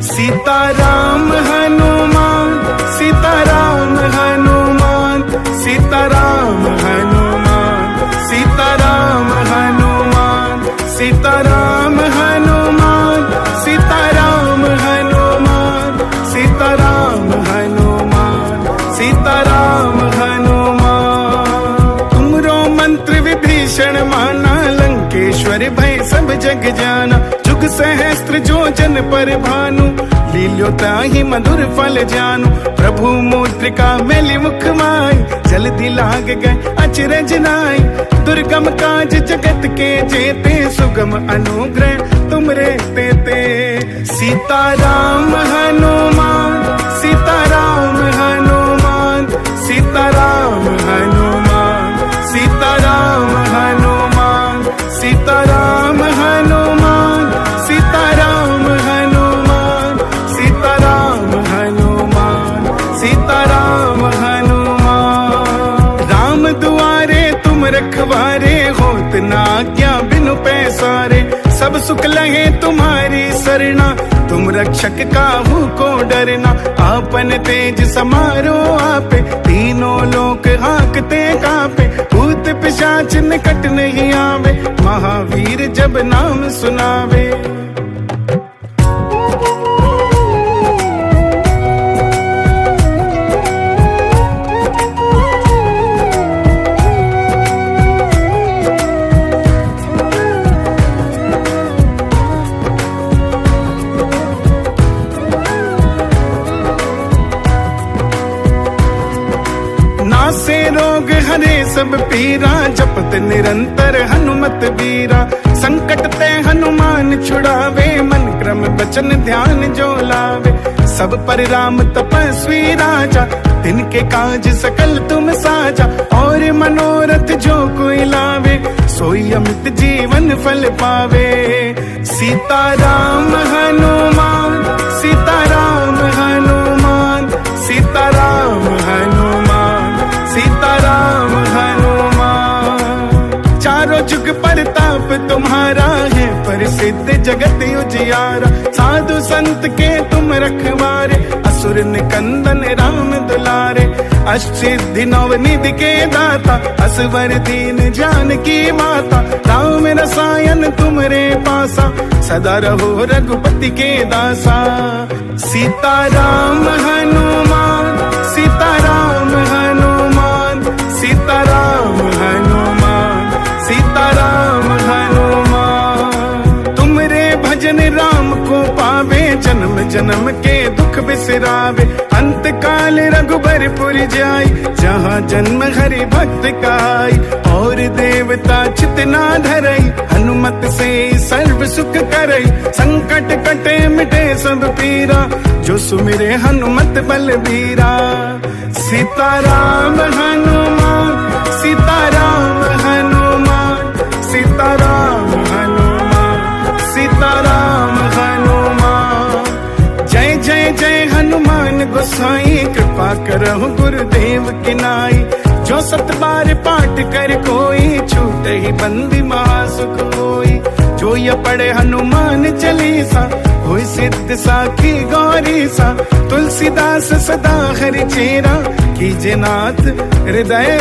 सीताराम हनुमान, सीताराम हनुमान, सीताराम हनुमान, सीताराम हनुमान, सीताराम हनुमान, सीताराम हनुमान, सीताराम हनुमान, सीताराम हनुमान। तुमरो मंत्र विभीषण माना, लंकेश्वर भय सब जग जाना। जुग सहस्त्र जो जन पर भानु, लील्यो ताहि मधुर फल जानू। प्रभु मुद्रिका मेलि मुख माई, जल्दी लाग गए अचरज नाई। दुर्गम काज जगत के जेते, सुगम अनुग्रह तुमरे तेते। सीताराम हनुमान, सीताराम हनुमान, सीताराम हनुमान, सीताराम हनुमान, सीताराम हनुमान, सीताराम हनुमान, सीताराम हनुमान, सीताराम हनुमान। राम दुआरे तुम रखवारे, होत न आज्ञा बिनु पैसारे। सब सुख लहे तुम्हारी सरना, तुम रक्षक काहू को डरना। आपन तेज समारो आपे, तीनों लोक हांकते कांपे। भूत पिशाच निकट नहीं आवे, महावीर जब नाम सुनावे। नासे रोग हरे सब पीरा, जपत निरंतर हनुमत बीरा। संकट ते हनुमान छुड़ावे, मन क्रम बचन ध्यान जो लावे। सब पर राम तपस्वी राजा, तिनके काज सकल तुम साजा। और मनोरथ जो कोई लावे, सोई अमित जीवन फल पावे। सीताराम हनुमान, सीताराम हनुमान, सीताराम हनुमान, सीताराम हनुमान। चारों जुग परताप तुम्हारा है, प्रसिद्ध जगत उजियारा। साधु संत के तुम रखवारे, असुर निकंदन राम दुलारे। अष्टसिद्धि नवनिधि के दाता, असवर दीन जानकी माता। राम रसायन तुमरे पासा, सदा रहो रघुपति के दासा। सीताराम हनुमान, सीताराम हनुमान, सीताराम हनुमान, सीताराम हनुमान। तुमरे भजन राम को पावे, जन्म जन्म के दुख बिसरावे। अंत काल रघुबरपुर जाई, जहाँ जन्म हरि भक्त काई। और देवता चित ना धरई, हनुमत से सर्व सुख करई। संकट कटे मिटे सब पीरा, जो सुमिरे हनुमत बलबीरा। सीताराम हनुमान, सीताराम हनुमान, सीताराम हनुमान, गोसाई कृपा करहु गुरुदेव की नाई। जो 7 बार पाठ कर कोई छूटे ही बंदी महासुख होई। जो ये पढ़े हनुमान चालीसा होई सिद्ध साखी गौरी सा। तुलसीदास सदा हरि चेरा कीजे नाथ हृदय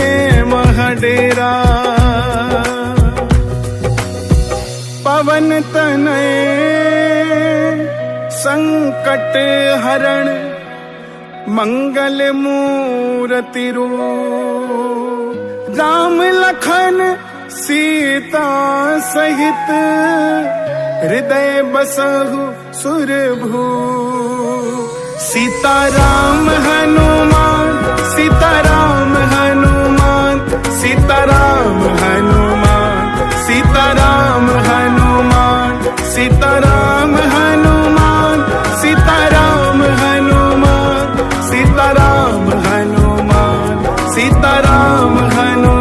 महाडेरा। पवन तनय संकट हरण मंगल मूर्ति रूप। राम लखन सीता सहित हृदय बसहु सुरभू। सीताराम हनुमान सीताराम हनुमान सीताराम हनुमान सीताराम हनुमान सीताराम हनुमान सीताराम हनुमान सीताराम हनुमान सीताराम हनुमान।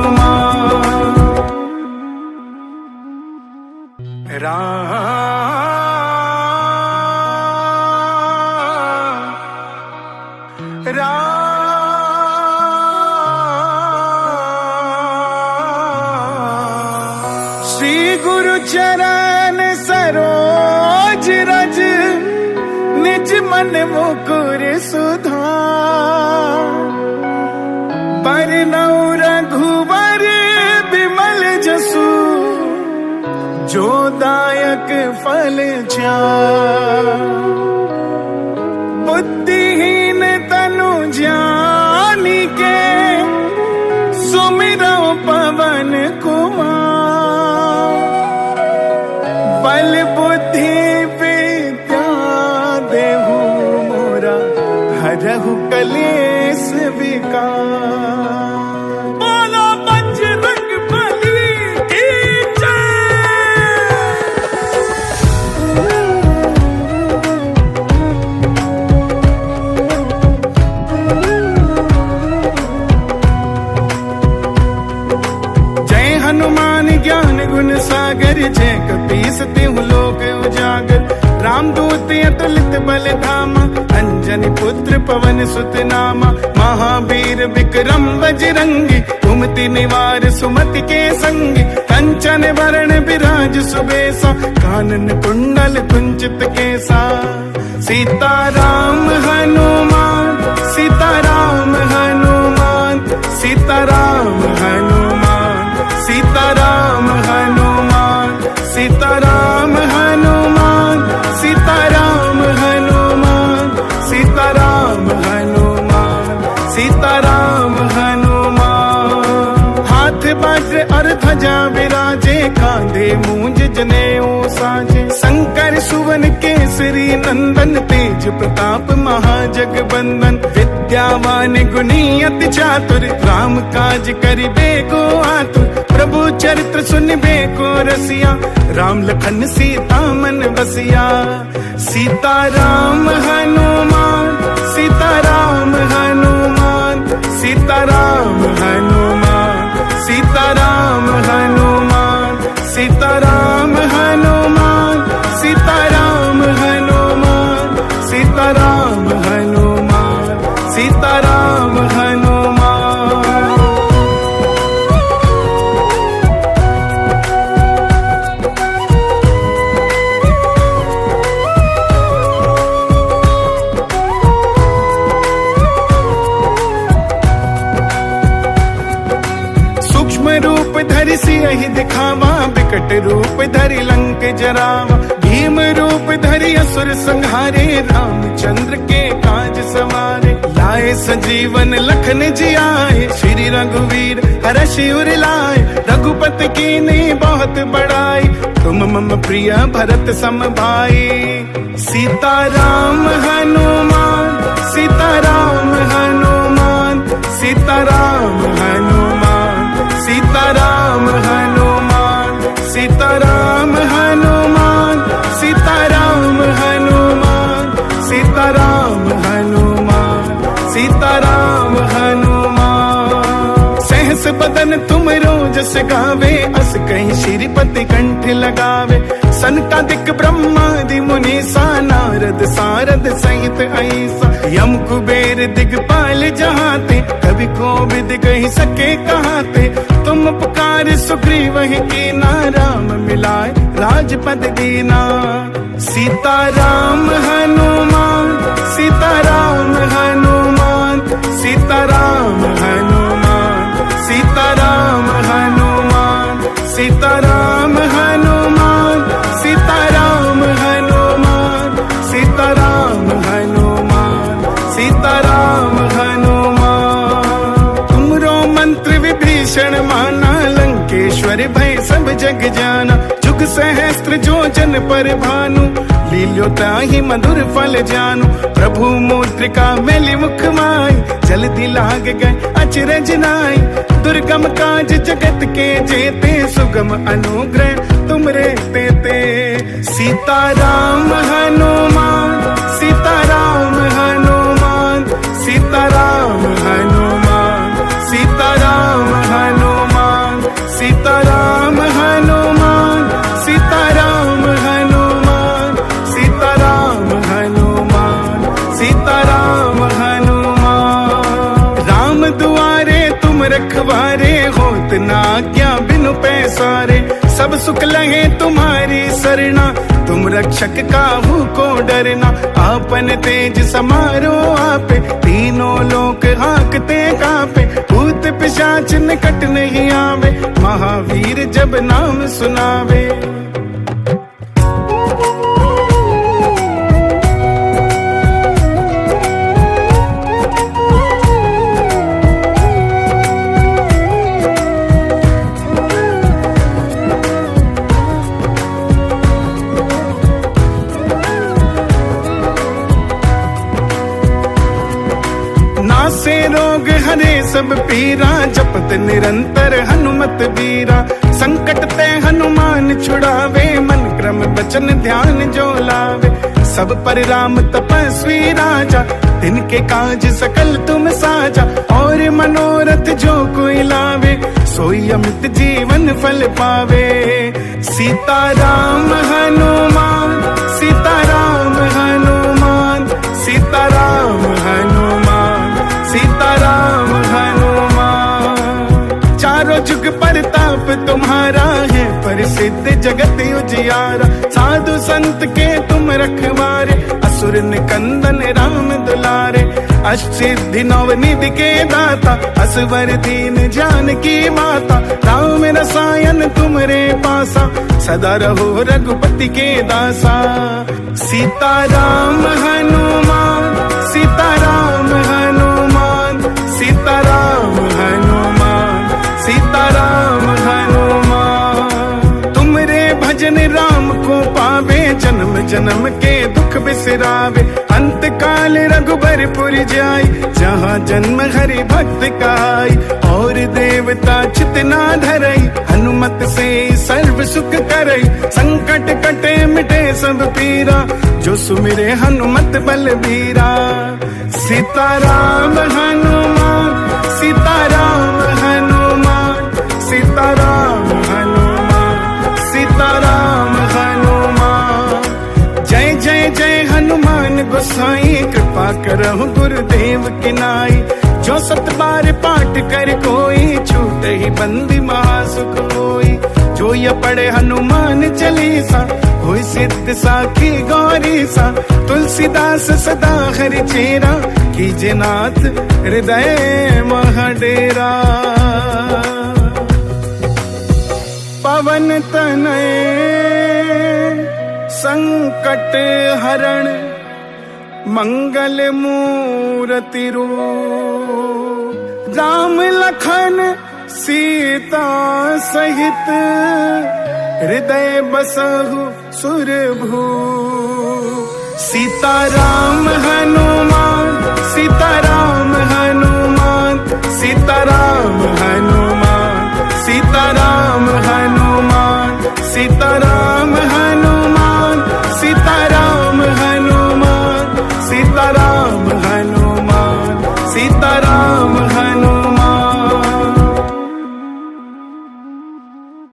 श्री गुरु चरण सरोज रज निज मन मुकुर सुधार। बरनउँ रघुवर बिमल जसु जो दायक फल चार। बुद्धिहीन तनु जानी के सुमिरौ पवन कुमार। बल बुद्धि विद्या देहु मोरा हरहु कलेश विकार। बोलो बजरंग बली की जय। हनुमान ज्ञान गुण सागर जय कपीस तिहु लोक उजागर। रामदूत अतुलित बल धामा अंजनी पुत्र पवन सुत नामा। महावीर विक्रम बजरंगी कुमति निवार सुमति के संगी। कंचन वरण विराज सुबेसा कानन कुंडल कुंचित केसा। सीताराम हनुमान सीताराम हनुमान सीताराम हनुमान सीताराम हनुमान सीताराम हनुमान सीताराम हनुमान सीताराम हनुमान सीताराम हनुमान। हाथ वज्र और ध्वजा विराजे कांधे मूंज जनेऊ साजे। शंकर सुवन केसरी नंदन तेज प्रताप महाजगबंदन। विद्यावान गुणी अति चातुर राम काज करिबे को आतुर। प्रभु चरित्र सुनिबे को रसिया राम लखन सीता मन बसिया। सीताराम हनुमान सीताराम हनुमान सीताराम हनुमान सीताराम हनुमान सीताराम हनुमान सीताराम हनुमान सीताराम हनुमान सीताराम हनुमान। रूप धरि सियहि दिखावा विकट रूप धरि लंक जरावा। भीम रूप धरि असुर संहारे रामचंद्र के काज सवारे। लाए संजीवन लखन जियाए श्री रघुवीर हरषि उर लाए। रघुपति कीन्ही बहुत बड़ाई तुम मम प्रिय भरत सम भाई। सीताराम हनुमान सीताराम हनुमान सीताराम हनुमान सीताराम हनुमान सीताराम हनुमान सीताराम हनुमान सीताराम हनुमान सीताराम हनुमान। सहस बदन तुम रोजस गावे अस कहीं श्रीपति कंठ लगावे। सनकादिक ब्रह्मादि मुनि सा नारद सारद सहित ऐसा, यम कुबेर दिगपाल जहाँ ते, कभी कोविद कही सके कहाँ ते। तुम पुकार सुग्रीव ही कीना, राम मिलाए राजपद दीना। सीताराम हनुमान, सीताराम हनुमान, सीताराम हनुमान, सीताराम हनुमान, सीताराम हनुमान, सीताराम हनुमान, सीताराम हनुमान, सीताराम हनुमान। तुमरो मंत्र विभीषण माना, लंकेश्वर भय सब जग जाना। जुग सहस्त्र जो जन पर भानु, लील्यो ताहि मधुर फल जानू। प्रभु मुद्रिका मेलि मुख माई, जल्दी लाग गए अचरज नाई। दुर्गम काज जगत के जेते, सुगम अनुग्रह तुमरे तेते। सीताराम हनुमान, सीताराम हनुमान, सीताराम हनुमान, सीताराम हनुमान, सीताराम हनुमान, सीताराम हनुमान, सीताराम हनुमान, सीताराम हनुमान। राम दुआरे तुम रखवारे, होत न आज्ञा बिनु पैसारे। सब सुख लगे तुम्हारी सरना, तुम रक्षक काहू को डरना। आपन तेज समारो आपे, तीनों लोक हाँकते कांपे। भूत पिशाच निकट नहीं आवे, महावीर जब नाम सुनावे। से रोग हरे सब पीरा, जपत निरंतर हनुमत बीरा। संकट ते हनुमान छुड़ावे, मन क्रम वचन ध्यान जो लावे। सब पर राम तपस्वी राजा, तिनके काज सकल तुम साजा। और मनोरथ जो कोई लावे, सोई अमित जीवन फल पावे। सीताराम हनुमान, सीताराम हनुमान, सीताराम हनुमान, सीताराम हनुमान। चारों जुग परताप तुम्हारा है, प्रसिद्ध जगत उजियारा। साधु संत के तुम रखवारे, असुर निकंदन राम दुलारे। अष्टसिद्धि नवनिधि के दाता, असवर दीन जानकी माता। राम रसायन तुमरे पासा, सदा रहो रघुपति के दासा। सीताराम हनुमान, सीताराम हनुमान, सीताराम हनुमान, सीताराम हनुमान। तुमरे भजन राम को पावे, जन्म जन्म के दुख बिसरावे। अंत काल रघुबरपुर जाई, जहाँ जन्म हरि भक्त काई। और देवता चित ना धरई, हनुमत से सर्व सुख करई। संकट कटे मिटे सब पीरा, जो सुमिरे हनुमत बलबीरा। सीताराम हनुमान, सीताराम हनुमान, सीताराम हनुमान, सीताराम हनुमान। जय जय जय हनुमान गोसाई, कृपा करहु गुरुदेव की नाई। जो सत बार पाठ कर कोई, छूट ही बंदी महासुख होई। जो ये पढ़े हनुमान चालीसा, होई सिद्ध साखी गौरी सा। तुलसीदास सदा हरि चेरा, कीजे नाथ हृदय महडेरा। पवन तनय संकट हरण, मंगल मूर्ति रूप। राम लखन सीता सहित, हृदय बसहु सुरभू। सीताराम हनुमान, सीताराम हनुमान, सीताराम हनुमान, सीताराम हनुमान, सीताराम।